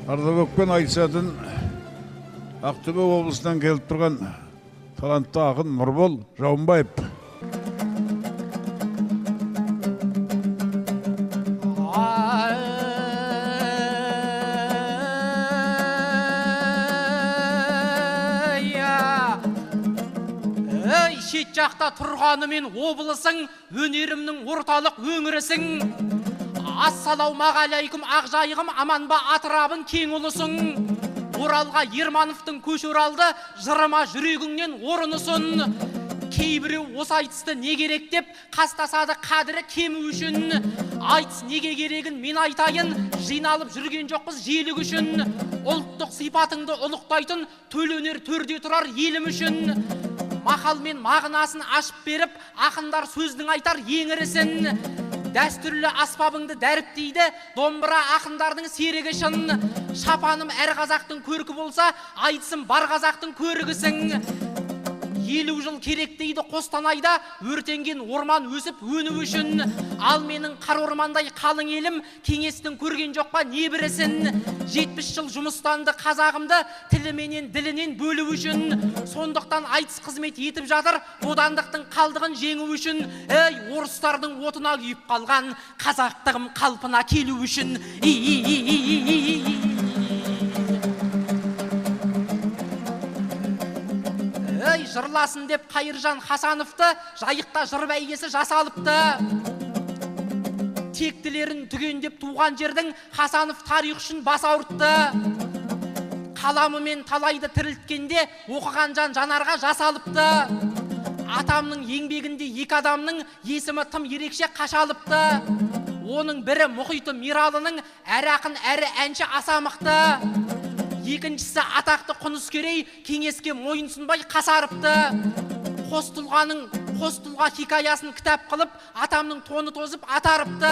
Ардабекпен айтысатын Ақтөбе облысынан келіп тұрған талантты ақын Нұрбол Жаумбаев. Шет жақта тұрғанымен облысың, өнерімнің орталық өңірісің. Ассалаумағалейкум ақжайығым, аман ба атырабың кең ұлысың. Оралға Ермановтың көш оралды, жырыма жүрегіңнен орынысың. Кейбіреу осы айтысты не керек деп қастасады қадірі кемі үшін. Айтыс неге керегін мен айтайын, жиналып жүрген жоқпыз желік үшін. Ұлттық сипатыңды ұлықтайтын төленер төрде тұрар елім үшін. Мақал мен мағынасын ашып беріп, ақындар сөздің айтар еңірісін. Дәстүрлі аспабыңды дәріптейді, домбыра ақындардың серігі шын. Шапаным әр қазақтың көркі болса, айтысым бар қазақтың көрігісің. 50 жыл керек дейді Қостанайда, өртенген орман өсіп өну үшін. Ал менің қар ормандай қалың елім, кеңестің көрген жоқ па не бірісін. 70 жыл жұмыстанды қазағымды, тіліменен ділінен бөлу үшін. Сондықтан айтыс қызмет етіп жатыр, бодандықтың қалдығын жеңу үшін. Ей, орыстардың отына күйіп қалған, қазақтығым қалпына келу үшін. Жырласын деп Қайыржан Хасановты жайықта жыр бәйгесі жасалыпты. Тектілерін түгендеп туған жердің Хасанов тарих үшін бас ауыртты. Қаламымен талайды тірілткенде оқыған жан жанарға жасалыпты. Атамның еңбегінде екі адамның есімі тым ерекше қашалыпты. Оның бірі Мұхиты Миралының әрі ақын әрі әнші аса мықты. Екіншісі атақты Құныскерей кеңеске мойынсынбай қасарыпты. Қос тұлға хикаясын кітап қылып, атамның тоны тозып атарыпты.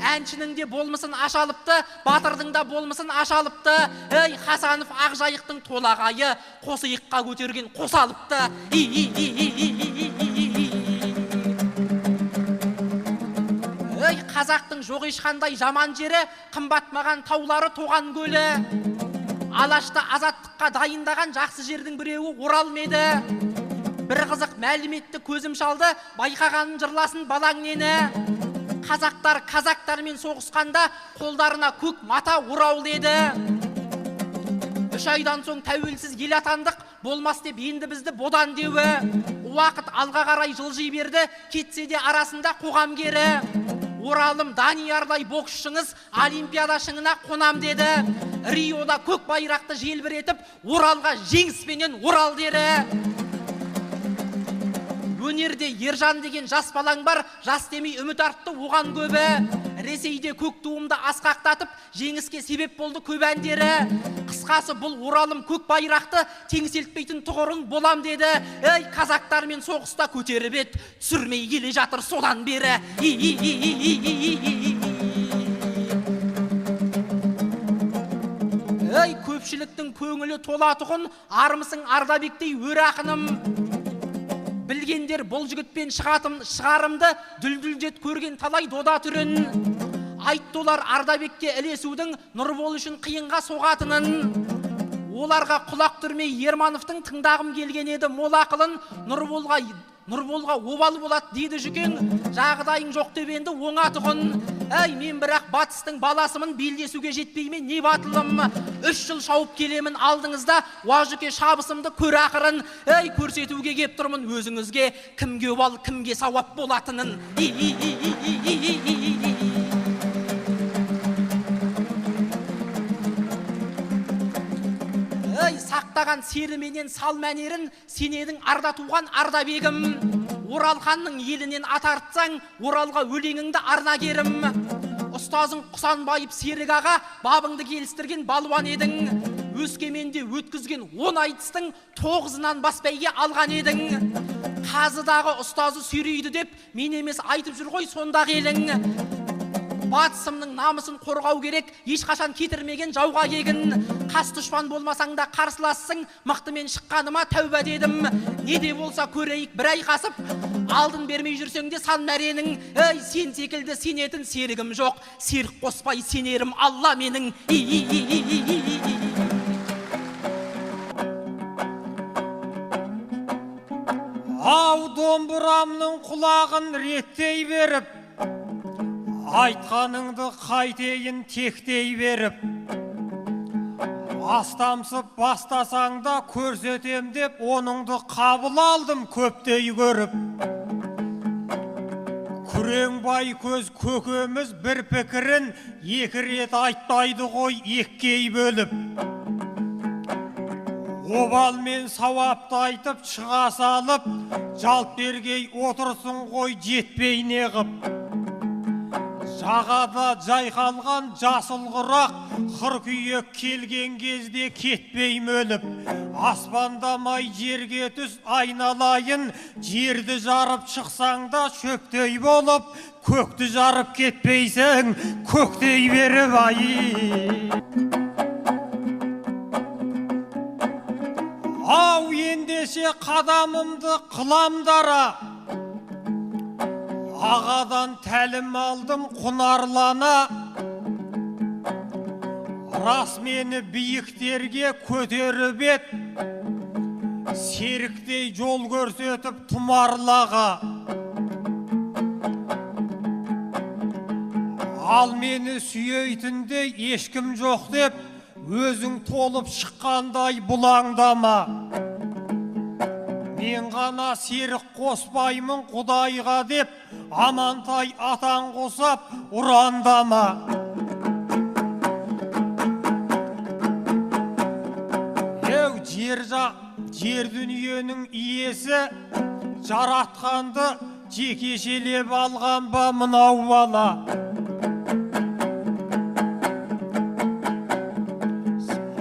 Әншінің де болмысын ашалыпты, батырдың да болмысын ашалыпты. Ей, Хасанов Ақжайықтың толағайы, қос иыққа көтерген қосалыпты. Ей, қазақтың жоқ ешқандай жаман жері, қымбатмаған таулары тоған көлі. Алашты азаттыққа дайындаған жақсы жердің біреуі Орал меді. Бір қызық мәліметті көзім шалды, байқағанын жырласын балаң нені. Қазақтармен соғысқанда қолдарына көк мата Орал еді. 3 айдан соң тәуелсіз ел атандық, болмас деп енді бізді бодан деуі. Уақыт алға қарай жылжи берді, кетсе де арасында қоғам кері. Оралым Даниярдай боксшыңыз Олимпиада шыңына қонам деді. Риода көк байрақты желбіретіп, Оралға жеңіспенен Орал дері. Өнерде Ержан деген жас балаң бар, жас демей үміт артты оған көбі. Ресейде көк туымды асқақтатып, жеңіске себеп болды көп әндері. Қысқасы бұл Оралым көк байрақты теңселтпейтін тұғырың болам деді. Ей, қазақтармен соғыста көтеріп ет, түсірмей келе жатыр содан бері. Ей, көпшіліктің көңілі толатұғын, армысың Ардабектей өр ақыным. Білгендер бұл жігітпен шығарымды дүлдүлдет көрген талай дода түрін. Айтты олар Ардабекке ілесудің Нұрбол үшін қиынға соғатынын. Оларға құлақ түрмей Ермановтың тыңдағым келген еді мол ақылын. Нұрболға обал болады дейді жүкең, жағдайың жоқ деп енді оңатығын. Әй, мен бірақ батыстың баласымын, белдесуге жетпейме не батылым. 3 жыл шауып келемін алдыңызда, уажүке шабысымды көр ақырын. Әй, көрсетуге кеп тұрмын өзіңізге, кімге обал, кімге сауап болатынын. Сақтаған серіменен сал мәнерін, сенедің арда туған Ардабегім. Орал ханның елінен атартсаң, Оралға өлеңіңді арнагерім. Ұстазың Құсанбайып Серік аға, бабыңды келістірген балуан едің. Өскеменде өткізген 10 айтыстың 9-ынан бас бәйге алған едің. Қазыдағы ұстазы сүйрейді деп, мен емес айтып жүр ғой сондағы елің. батысымның намысын қорғау керек, ешқашан кетірмеген жауға кегін. Қас дұшпан болмасаң да қарсылассың, мықтымен шыққаныма тәуба дедім. Не де болса көрейік бір айқасып, алдын бермей жүрсең де сан мәренің. Ей, сен секілді сенетін серігім жоқ, серік қоспай сенерім Алла менің. Ау домбырамның құлағын реттей беріп, айтқаныңды қайтейін тектей беріп, астамсып бастасаң да көрсетем деп, оныңды қабыл алдым көптей көріп. Күреңбай көз көкеміз бір пікірін екі рет айтпайды ғой еккей бөліп. Обал мен сауапты айтып шыға салып, жалт бергей отырсын ғой жетпей неғып. Жағада жайқалған жасыл құрақ, қыркүйек келген кезде кетпей мөліп. Аспандамай жерге түс айналайын, жерді жарып шықсаң да шөптей болып, көкті жарып кетпейсің, көктей беріп ай. Ау ендеше қадамымды қыламдара, ағадан тәлім алдым құнарлана. Рас мені биіктерге көтеріп ет, серіктей жол көрсетіп тұмарлаға. Ал мені сүйейтіндей ешкім жоқ деп, өзің толып шыққандай бұлаңдама. Мен ғана серік қоспаймын Құдайға деп, Амантай атан қосап ұрандама. Еу жер дүниенің иесі, жаратқанды жекешелеп алған ба мынау бала.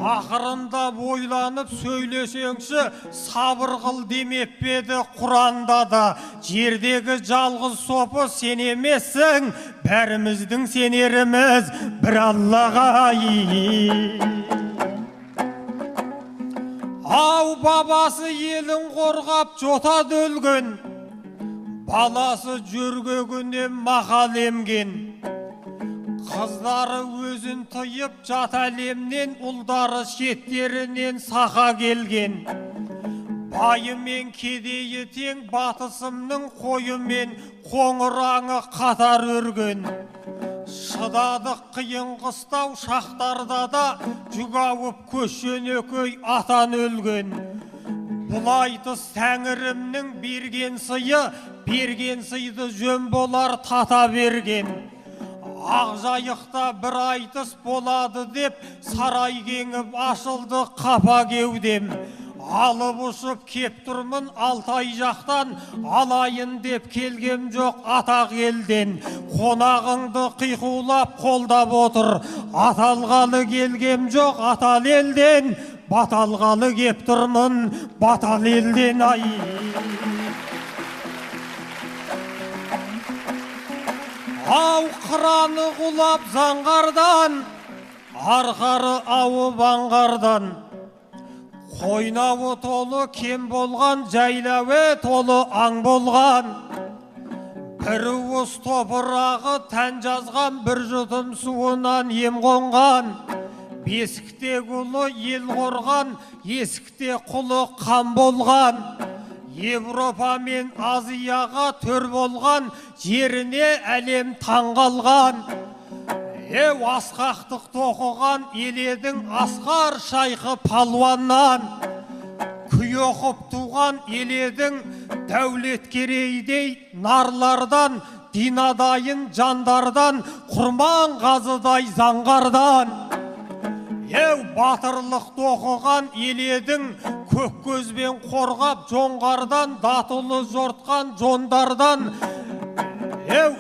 Ақырында бойланып сөйлесеңші, сабыр қыл демеп педі Құранда да. Жердегі жалғыз сопы сен емессің, бәріміздің сенеріміз бір Аллаға. Ау бабасы елін қорғап жотады өлген, баласы жөргегіне мақал емген. Қыздары өзін тыйып жат әлемнен, ұлдары шеттерінен сақа келген. Байы мен кедейі тең, батысымның қойы мен қоңыраңы қатар өрген. Шыдадық қиын қыстау шақтарда да, жүк ауып көшенекөй атан өлген. Бұлайтыс тәңірімнің берген сыйды жөн болар тата берген. Ақжайықта бір айтыс болады деп, сарай кеңіп ашылды қапа кеудем. Алып ұшып кеп тұрмын Алтай жақтан, алайын деп келгем жоқ атақ елден. Қонағыңды қиқулап қолдап отыр, аталғалы келгем жоқ атал елден. Баталғалы кеп тұрмын батал елден ай. Ау қыраны құлап заңғардан, арқары ауып аңғардан. Қойнауы толы кем болған, жайлауы толы аң болған. Бір уыс топырағы тән жазған, бір жұтым суынан ем қонған. Бесікте құлы ел қорған, есікте құлы қан болған. Европа мен Азияға төр болған, жеріне әлем таңғалған. Асқақтық тоқыған еледің асқар шайқы палуаннан. Күй оқып туған еледің дәулет керейдей нарлардан, динадайын жандардан, құрман қазыдай заңғардан. Батырлық тоқыған еледің көк көзбен қорғап жоңғардан, датылы жортқан жондардан.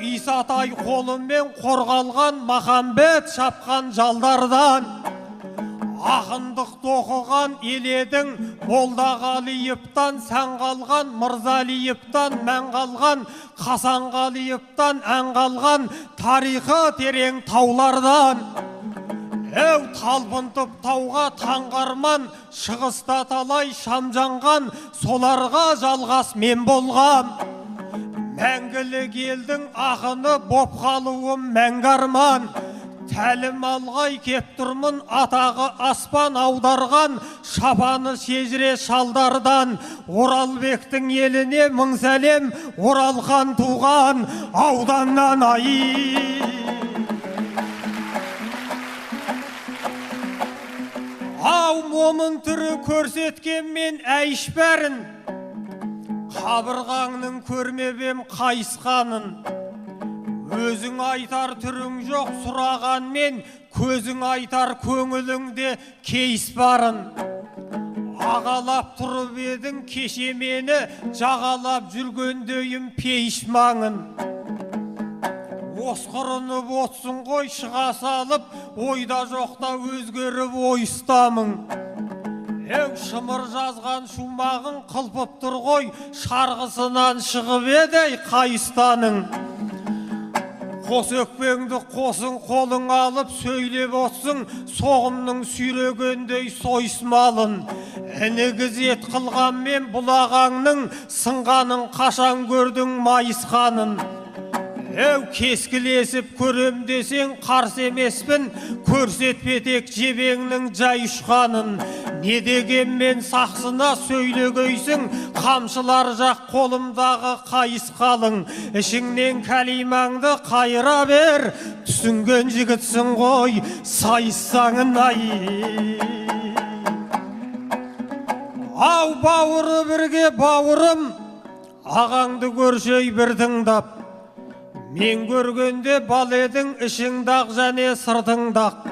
Исатай қолымен қорғалған, Махамбет шапқан жалдардан. ақындықты оқыған еледің, Молдағалиевтан сән қалған, Мырзалиевтан мән қалған, Хасанғалиевтан ән қалған, тарихы терең таулардан. Әу талпынтып тауға таңғарман, шығыста талай шам жанған, соларға жалғас мен болғам. Мәңгілік елдің ақыны боп қалуым мәңгі арман. Тәлім алғай кеп тұрмын, атағы аспан аударған, шапаны шежіре шалдардан. Оралбектің еліне мың сәлем, Оралхан туған ауданнан ай. Ау момын түрі көрсеткен мен әйш бәрін, қабырғаңның көрмебем қайысқанын. Өзің айтар түрің жоқ сұраған мен, көзің айтар көңіліңде кейіс барын. Ағалап тұрып едің кеше мені, жағалап жүргендейім пейіш маңын. Осқырынып отсын ғой шыға салып, ойда жоқта өзгеріп ойыстамың. Әу шымыр жазған шумағын қылпып тұр ғой, шарғысынан шығып едей қайыстаның. Қос өкпеңді қосын қолың алып сөйлеп отсың, соғымның сүйрегендей сойысмалын. Інігіз ет қылғанмен бұлағаңның, сынғанын қашан көрдің майысқанын. Әу кескілесіп көрем десең қарсы емеспін, көрсетпетек жебеңнің жай ұшқанын. Не дегенмен сақсына сөйлегейсің, қамшылар жақ қолымдағы қайыс қалың. Ішіңнен кәлимаңды қайыра бер, түсінген жігітсің ғой, сайыссаңын ай. Ау бауыры бірге бауырым, ағаңды көршей бір тыңдап. Мен көргенде бал едің ішіңдақ және сыртыңдақ.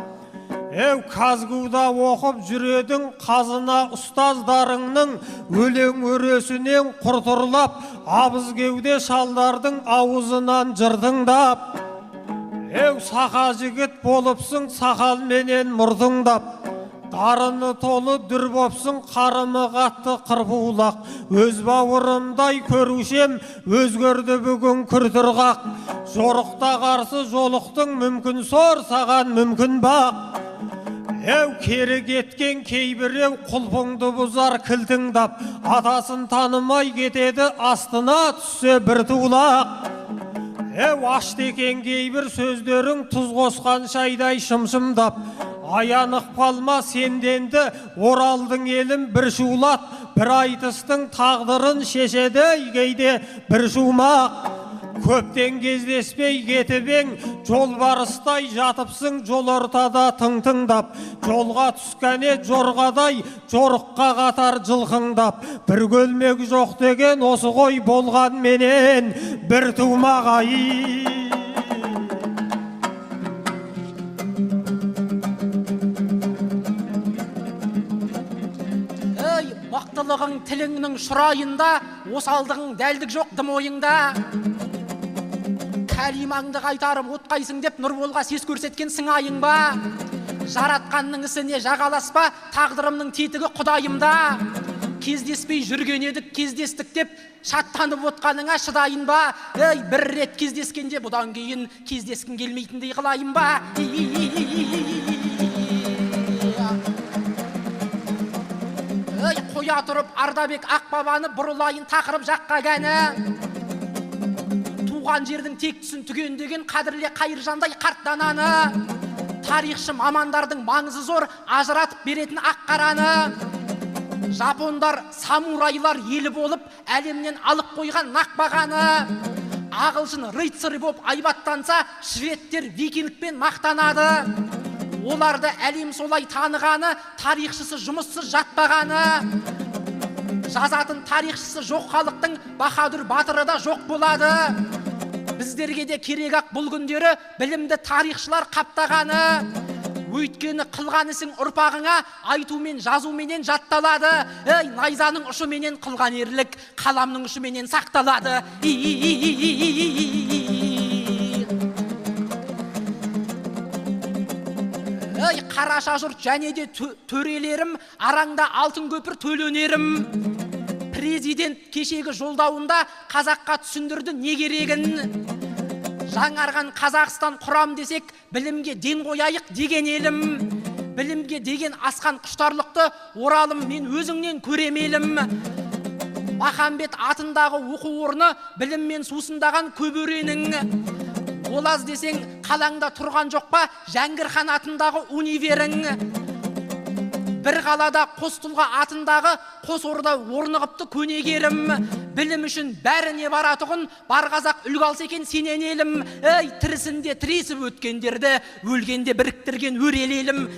Әу Казгуда оқып жүредің қазына ұстаздарыңның, өлең өресінен құртырлап, абыз кеуде шалдардың аузынан жыртыңдап. Әу сақа жігіт болыпсың сақалменен мұртыңдап. Дарыны толы дүр бопсың, қарымы қатты қырпулақ. Өз бауырымдай көрушем, өзгерді бүгін күртірғақ. Жорықта қарсы жолықтың, мүмкін сор саған мүмкін бақ. Әу кері кеткен кейбіреу құлпыңды бұзар кілтіңдап. Атасын танымай кетеді, астына түссе бір тулақ. Әу ашты екен кейбір сөздерің, тұз қосқан шайдай шымшымдап. Аянық қалма сенденді, Оралдың елім бір шулат. Бір айтыстың тағдырын шешедей кейде бір шумақ. Көптен кездеспей кетіп ең, жол барыстай жатыпсың жол ортада тың-тыңдап. Жолға түскәне жорғадай, жорыққа қатар жылқыңдап. Бір көлмек жоқ деген осы ғой болған менен бір тумағай. Мақтылығың тіліңнің шұрайында, осалдығың дәлдік жоқ дым ойыңда. Кәлимаңды қайтарып отқайсың деп Нұрболға сес көрсеткен сыңайың ба? Жаратқанның ісіне жағаласпа, тағдырымның тетігі құдайымда. Кездеспей жүрген едік, кездестік деп шаттанып отқаныңа шыдайын ба? Бір рет кездескенде бұдан кейін кездескін келмейтіндей қылайын ба? Қоя тұрып Ардабек Ақбабаны бұрылайын тақырып жаққа кәні. Туған жердің тектісін түгендеген қадірле Қайыржандай қарттананы. Тарихшы мамандардың маңызы зор, ажыратып беретін ақ-қараны. Жапондар, самурайлар елі болып, әлемнен алып қойған нақбағаны. Ағылшын рыцарь боп айбаттанса, шведтер викингпен мақтанады. Оларды әлем солай танығаны, тарихшысы жұмыссыз жатпағаны. Жазатын тарихшысы жоқ халықтың баһадүр батыры да жоқ болады. Біздерге де керек ақ бұл күндері білімді тарихшылар қаптағаны. Өйткені қылған ісің ұрпағыңа айтумен жазуменен жатталады. Найзаның ұшыменен қылған ерлік қаламның ұшыменен сақталады. Ей қараша жұрт және де төрелерім, араңда алтын көпір төленерім. Президент кешегі жолдауында қазаққа түсіндірді не керегін. Жаңарған Қазақстан құрам десек, білімге ден қояйық деген елім. Білімге деген асқан құштарлықты оралым мен өзіңнен көремелім. Махамбет атындағы оқу орны біліммен сусындаған көп өренің. Олаз десең қалаңда тұрған жоқ па Жәңгір хан атындағы универің. Бір қалада қос тұлға атындағы қос орда орнығыпты көнегерім. Білім үшін бәріне баратұғын бар қазақ үлгі алса екен сенен елім. Ей, тірісінде тіресіп өткендерді өлгенде біріктірген өрел елім.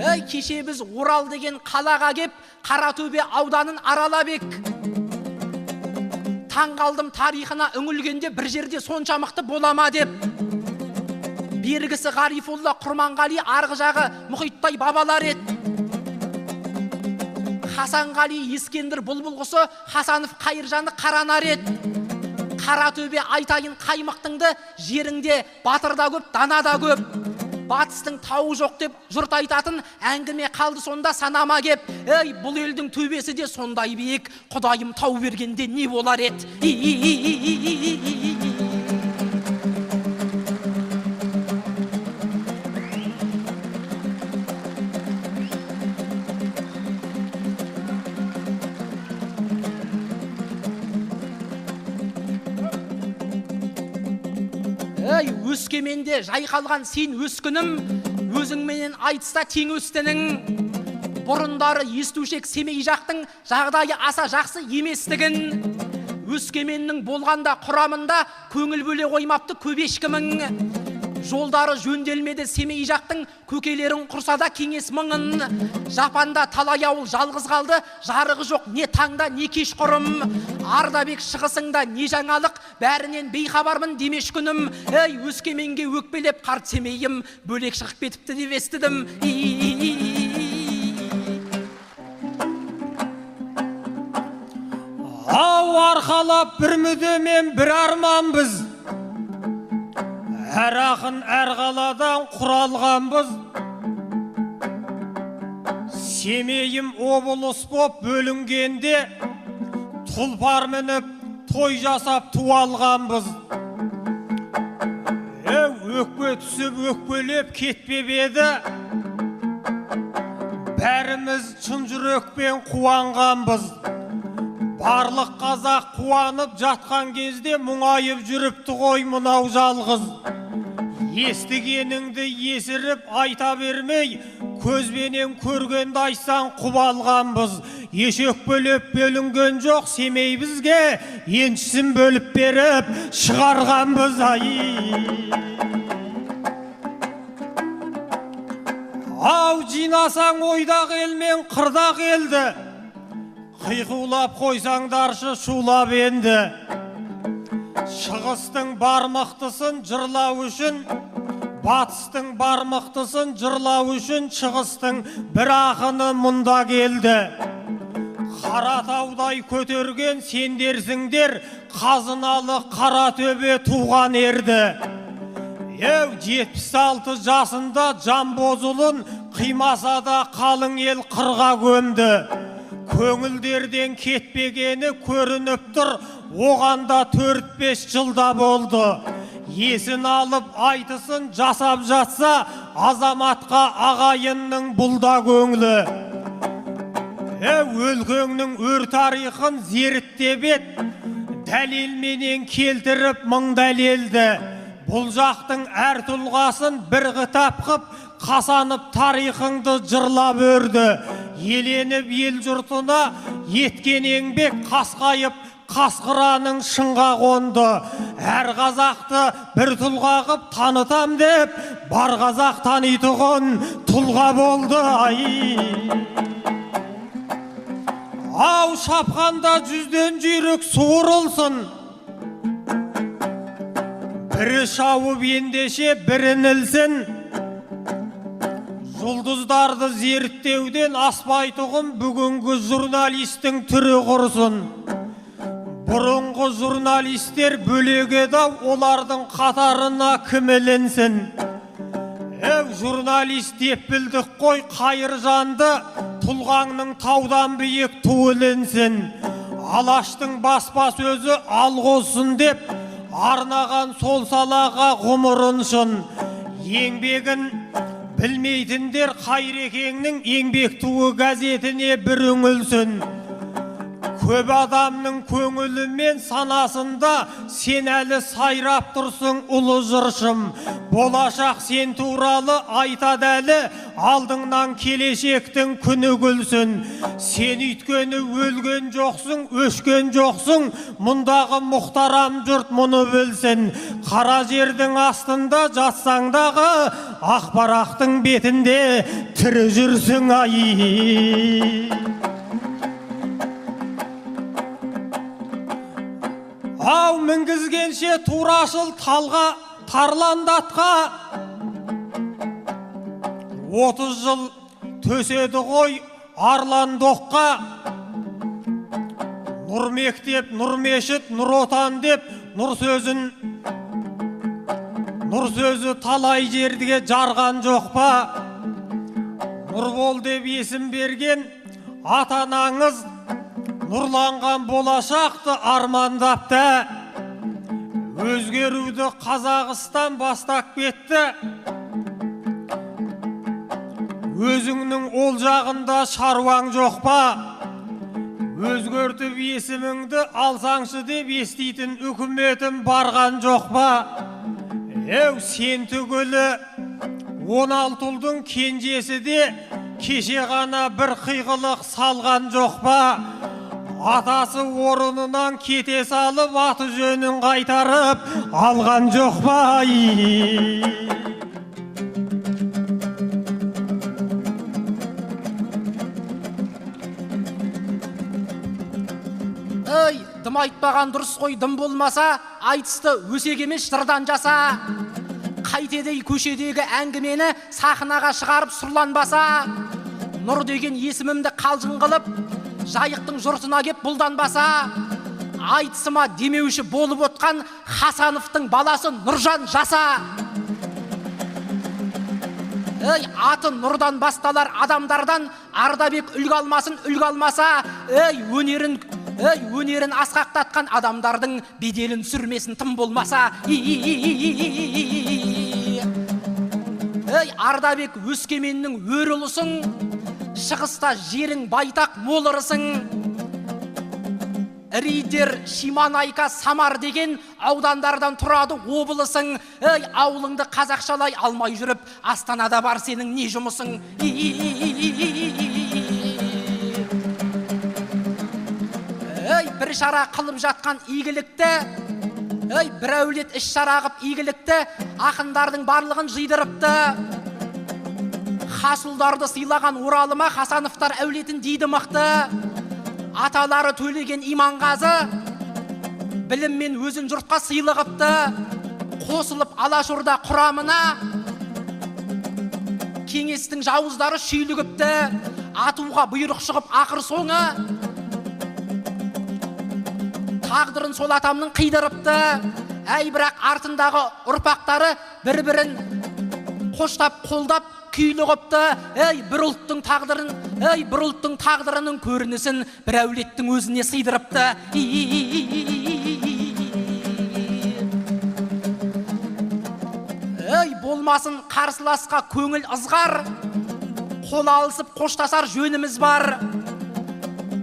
Ей, кеше біз Орал деген қалаға кеп, Қаратөбе ауданын аралап ек. Таңғалдым тарихына үңілгенде бір жерде сонша мықты болама деп. Бергісі Ғарифолла Құрманғали, арғы жағы Мұхиттай бабалар ет. Хасанғали Ескендір Бұлбұлғысы, Хасанов Қайыржаны Қаранар ет. Қаратөбе айтайын қаймықтыңды, жеріңде батырда көп, данада көп. Батыстың тауы жоқ деп жұрт айтатын әңгіме қалды сонда санама кеп. Ей, бұл елдің төбесі де сондай биік, Құдайым тау бергенде не болар ет. Ей, Өскеменде жайқалған сен өскінім, өзіңменен айтыста тең өстінің. Бұрындары естушек Семей жақтың жағдайы аса жақсы еместігін. Өскеменнің болғанда құрамында көңіл бөле қоймапты көп ешкімің. Жолдары жөнделмеді Семей жақтың, көкелерін құрса да кеңес мыңын. Жапанда талай ауыл жалғыз қалды, жарығы жоқ не таңда не кеш құрым. Ардабек шығысыңда не жаңалық, бәрінен бейхабармын демеш күнім. Ей, Өскеменге өкпелеп қарт Семейім, бөлек шығып кетіпті деп естідім. Ау арқалап бір мүдемен бір арман біз. Әр ақын әр қаладан құралғанбыз. Семейім облыс боп бөлінгенде, тұлпар мініп той жасап туалғанбыз. Өкпе түсіп өкпелеп кетпеп еді, бәріміз шын жүрекпен қуанғанбыз. Барлық қазақ қуанып жатқан кезде мұңайып жүріпті ғой мынау жалғыз. Естігеніңді есіріп айта бермей, көзбенен көргенді айтсаң құп алғанбыз. Ешек бөліп бөлінген жоқ Семей бізге, еншісін бөліп беріп шығарғанбыз. Ау жинасаң ойдақ елмен қырдақ елді, қиқулап қойсаңдаршы шулап енді. Шығыстың бар мықтысын жырлау үшін, батыстың бар мықтысын жырлау үшін, шығыстың бір ақыны мұнда келді. Қаратаудай көтерген сендерсіңдер, қазыналы Қаратөбе туған ерді. 76 жасында Жанбозұлын қимаса да қалың ел қырға көмді. Көңілдерден кетпегені көрініп тұр, оғанда 4-5 жылда болды. Есін алып айтысын жасап жатса, азаматқа ағайынның бұлда көңілі. Өлкеңнің өр тарихын зерттеп ет, дәлелменен келтіріп мың дәлелді. Бұл жақтың әр тұлғасын бір қытап қып, қасанып тарихыңды жырлап өрді. Еленіп ел жұртына еткен еңбек қасқайып, қасқыраның шыңға қонды. Әр қазақты бір тұлға қып танытам деп, бар қазақ танитұғын тұлға болды. Ау шапқанда 100-ден жүйрік суырылсын, бірі шауып ендеше бірін ілсін. Жұлдыздарды зерттеуден аспайтұғын бүгінгі журналистің түрі құрсын. бұрынғы журналистер бөлек еді, олардың қатарына кім ілінсін? Журналист деп білдік қой, қайыр жанды, тұлғаңның таудан биік туы ілінсін. Алаштың баспасөзі алғосын деп, арнаған сол салаға ғұмырыншын. Еңбегін білмейтіндер Қайрекеңнің еңбек туы газетіне бір үңілсін. Көп адамның көңілі мен санасында сен әлі сайрап тұрсың ұлы жыршым. Болашақ сен туралы айтады әлі, алдыңнан келешектің күні күлсін. Сен үйткені өлген жоқсың, өшкен жоқсың, мұндағы мұхтарам жұрт мұны білсін. Қара жердің астында жатсаң дағы, ақ барақтың бетінде тірі жүрсің ай. Ау мінгізгенше турашыл талға тарландатқа 30 жыл төседі ғой арлан доққа. Нұр мектеп, нұр мешіт, нұр отан деп нұр сөзі талай жерге жарған жоқ па? Нұрбол деп есім берген ата-анаңыз нұрланған болашақты армандапты. Өзгеруді Қазақстан бастап кетті. Өзіңнің ол жағында шаруаң жоқ па? Өзгертіп есіміңді алсаңшы деп естейтін үкіметім барған жоқ па? Сен түгілі 16 ұлдың кенжесі де кеше ғана бір қиғылық салған жоқ па? Атасы орынынан кете салып, аты жөнін қайтарып алған жоқ па? Дым айтпаған дұрыс қой, дым болмаса, айтысты өсек емес жырдан жаса. Қайтедей көшедегі әңгімені сахнаға шығарып сұрланбаса. Нұр деген есімімді қалжың қылып, жайықтың жұртына кеп бұлданбаса. Айтысыма демеуші болып отқан Хасановтың баласы Нұржан жаса. Аты Нұрдан басталар адамдардан Ардабек үлгі алмасын, үлгі алмаса. Өнерін асқақтатқан адамдардың беделін сүрмесін тым болмаса. Ардабек Өскеменнің өр ұлысың, шығыста жерің байтақ мол ырысың. Ридер, Шиманайка, Самар деген аудандардан тұрады облысың. Ауылыңды қазақшалай алмай жүріп, Астанада бар сенің не жұмысың? Бір шара қылып жатқан игілікті, бір әулет іс шара қып игілікті, ақындардың барлығын жидырыпты. Хасулдарды сыйлаған Оралыма Хасановтар әулетін дейді мықты. Аталары төлеген Иманғазы біліммен өзін жұртқа сыйлы қыпты. Қосылып Алашорда құрамына кеңестің жауыздары шүйлігіпті. Атуға бұйрық шығып ақыр соңы тағдырын сол атамның қидырыпты. Бірақ артындағы ұрпақтары бір-бірін қоштап қолдап күйлі қопты. Бір ұлттың тағдырының көрінісін бір әулеттің өзіне сыйдырыпты. Болмасын қарсыласқа көңіл ызғар, қол алысып қоштасар жөніміз бар.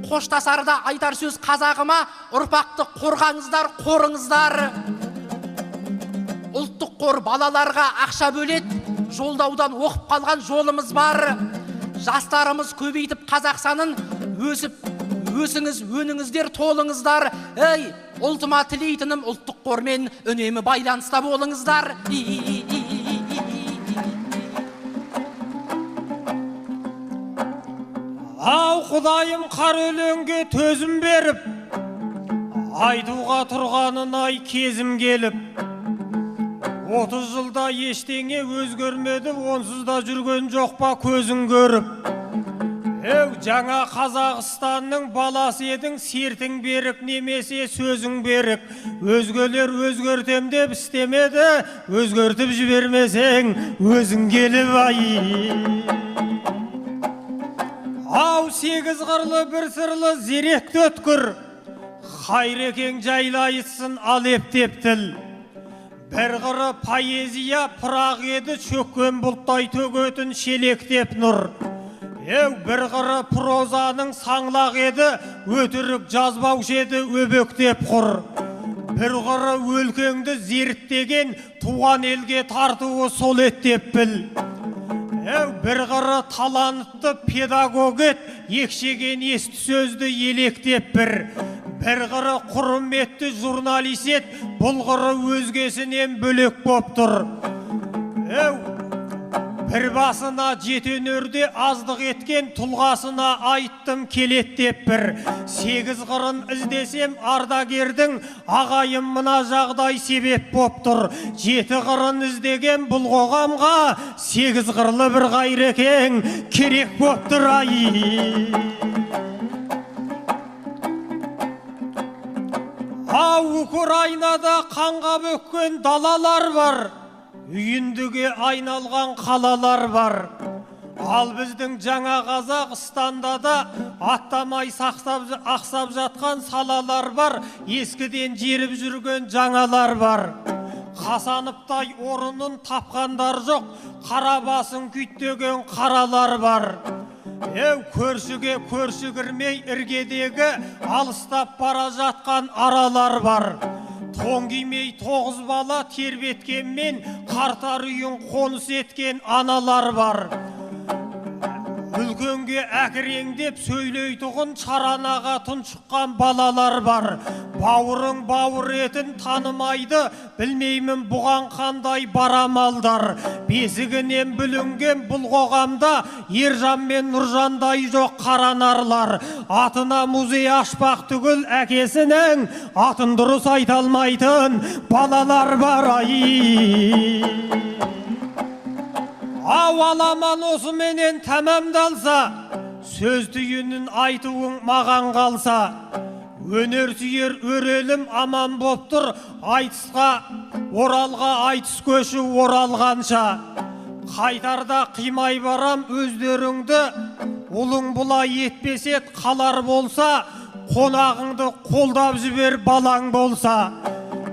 Қоштасарда айтар сөз қазағыма, ұрпақты қорғаңыздар, қорыңыздар. Ұлттық қор балаларға ақша бөлет, жолдаудан оқып қалған жолымыз бар. Жастарымыз көбейтіп қазақ санын, өсіңіз, өніңіздер, толыңыздар. Ұлтыма тілейтінім ұлттық қормен үнемі байланыста болыңыздар. Ау Құдайым қар өлеңге төзім беріп, айтуға тұрғанын ай кезім келіп. 30 жылда ештеңе өзгермеді, онсыз да жүрген жоқ па көзің көріп. жаңа Қазақстанның баласы едің, сертің берік немесе сөзің берік. Өзгелер өзгертем деп істемеді, өзгертіп жібермесең, өзің келіп Ау сегіз қырлы бір сырлы зеректі өткір, Хайрекең жайлы айтсын ал ептеп тіл. Бір қыры поэзия пырақ еді, шөккен бұлттай төгетін шелектеп нұр. Бір қыры прозаның саңлақ еді, өтірік жазбаушы еді, өбектеп құр. Бір қыры өлкеңді зерттеген, туған елге тартуы сол еттеп біл. Бір қыры талантты педагог ет, екшеген есті сөзді електеп бір қыры құрметті журналист ет, бұл қыры өзгесінен бөлек боп тұр. Бір басына жетенерде аздық еткен, тұлғасына айттым келет деп сегіз қырын іздесем ардагердің, ағайым мына жағдай себеп боп тұр. Жеті қырын іздеген бұл қоғамға, сегіз қырлы бір Хайрекең керек боп тұр. Украинада қанға бөккен далалар бар, үйіндіге айналған қалалар бар. Ал біздің жаңа Қазақстанда да аттамай ақсап жатқан салалар бар, ескіден жеріп жүрген жаңалар бар. Қасаныптай орынын тапқандар жоқ, қара басын күйттеген қаралар бар. Көршіге көрші кірмей іргедегі алыстап бара жатқан аралар бар. Тоң кимей тоғыз бала тербеткенмен қартар үйін қоныс еткен аналар бар. Үлкенге әкіреңдеп сөйлейтұғын шаранаға тұншыққан балалар бар. Бауырың бауыр етін танымайды, білмеймін бұған қандай барамалдар. Бесігінен бүлінген бұл қоғамда Ержан мен Нұржандай жоқ қаранарлар. Атына музей ашпақ түгіл әкесінің, атын дұрыс айта алмайтын балалар бар. Ау аламан осы менен тәмамдалса, сөз түйінін айтуың маған қалса. Өнер сүйер өрелім аман боп тұр, айтысқа оралға айтыс көші оралғанша. Қайтарда қимай барам өздеріңді, ұлың бұлай етпесет қалар болса, қонағыңды қолдап жібер балаң болса.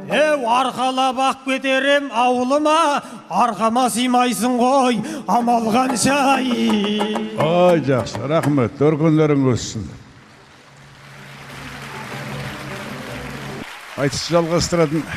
Арқалап ақ кетерем ауылыма, арқама сыймайсың ғой амал қанша. Жақсы, рахмет, өркендерің өссін. Айтыс жалғастыратын